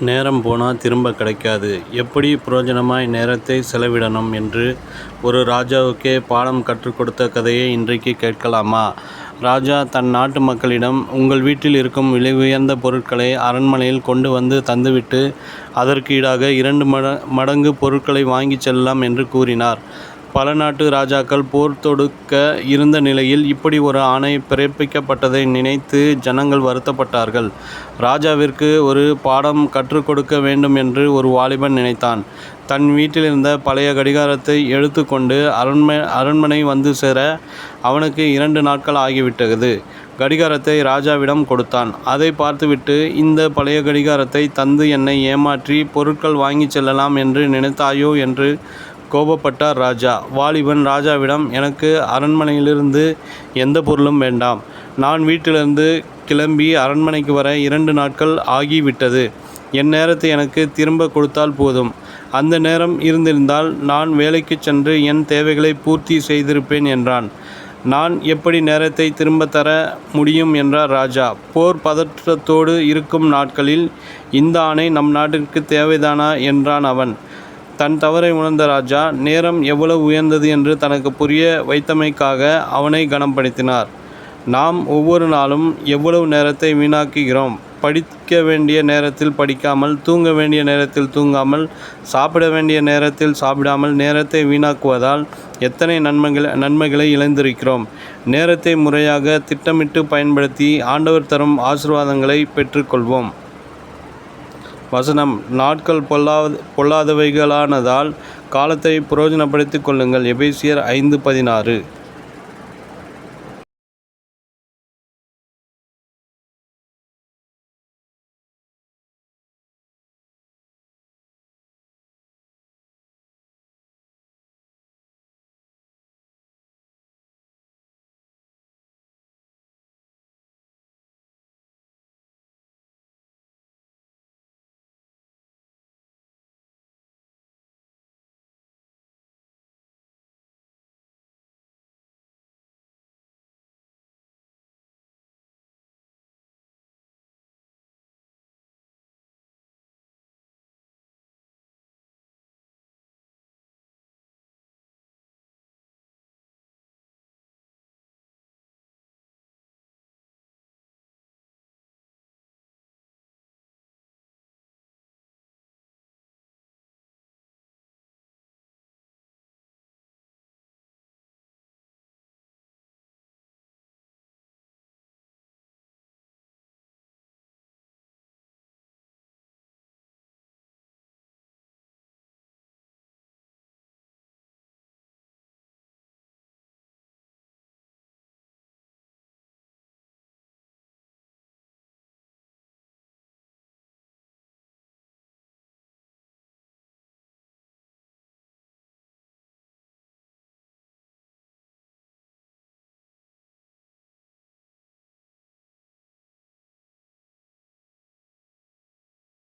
நேரம் போனால் திரும்ப கிடைக்காது. எப்படி பிரயோஜனமாய் நேரத்தை செலவிடணும் என்று ஒரு ராஜாவுக்கே பாடம் கற்றுக் கொடுத்த கதையை இன்றைக்கு கேட்கலாமா? ராஜா தன் நாட்டு மக்களிடம், உங்கள் வீட்டில் இருக்கும் விலை உயர்ந்த பொருட்களை அரண்மனையில் கொண்டு வந்து தந்துவிட்டு அதற்கு ஈடாக 2 மடங்கு பொருட்களை வாங்கிச் செல்லலாம் என்று கூறினார். பல நாட்டு ராஜாக்கள் போர் தொடுக்க இருந்த நிலையில் இப்படி ஒரு ஆணை பிறப்பிக்கப்பட்டதை நினைத்து ஜனங்கள் வருத்தப்பட்டார்கள். ராஜாவிற்கு ஒரு பாடம் கற்றுக் கொடுக்க வேண்டும் என்று ஒரு வாலிபன் நினைத்தான். தன் வீட்டிலிருந்த பழைய கடிகாரத்தை எடுத்து கொண்டு அரண்மனை வந்து சேர அவனுக்கு 2 நாட்கள் ஆகிவிட்டது. கடிகாரத்தை ராஜாவிடம் கொடுத்தான். அதை பார்த்துவிட்டு, இந்த பழைய கடிகாரத்தை தந்து என்னை ஏமாற்றி பொருட்கள் வாங்கிச் செல்லலாம் என்று நினைத்தாயோ என்று கோபப்பட்டார் ராஜா. வாலிபன் ராஜாவிடம், எனக்கு அரண்மனையிலிருந்து எந்த பொருளும் வேண்டாம். நான் வீட்டிலிருந்து கிளம்பி அரண்மனைக்கு வர 2 நாட்கள் ஆகிவிட்டது. என் நேரத்தை எனக்கு திரும்ப கொடுத்தால் போதும். அந்த நேரம் இருந்திருந்தால் நான் வேலைக்கு சென்று என் தேவைகளை பூர்த்தி செய்திருப்பேன் என்றான். நான் எப்படி நேரத்தை திரும்ப தர முடியும் என்றார் ராஜா. போர் பதற்றத்தோடு இருக்கும் நாட்களில் இந்த ஆணை நம் நாட்டிற்கு தேவைதானா என்றான் அவன். தன் தவறை உணர்ந்த ராஜா, நேரம் எவ்வளவு உயர்ந்தது என்று தனக்கு புரிய வைத்தமைக்காக அவனை கனப்படுத்தினார். நாம் ஒவ்வொரு நாளும் எவ்வளவு நேரத்தை வீணாக்குகிறோம். படிக்க வேண்டிய நேரத்தில் படிக்காமல், தூங்க வேண்டிய நேரத்தில் தூங்காமல், சாப்பிட வேண்டிய நேரத்தில் சாப்பிடாமல் நேரத்தை வீணாக்குவதால் எத்தனை நன்மைகளை இழந்திருக்கிறோம். நேரத்தை முறையாக திட்டமிட்டு பயன்படுத்தி ஆண்டவர் தரும் ஆசீர்வாதங்களை பெற்றுக்கொள்வோம். வசனம்: நாட்கள் பொல்லாதவைகளானதால் காலத்தை பிரயோஜனப்படுத்திக் கொள்ளுங்கள். எபேசியர் 5:16.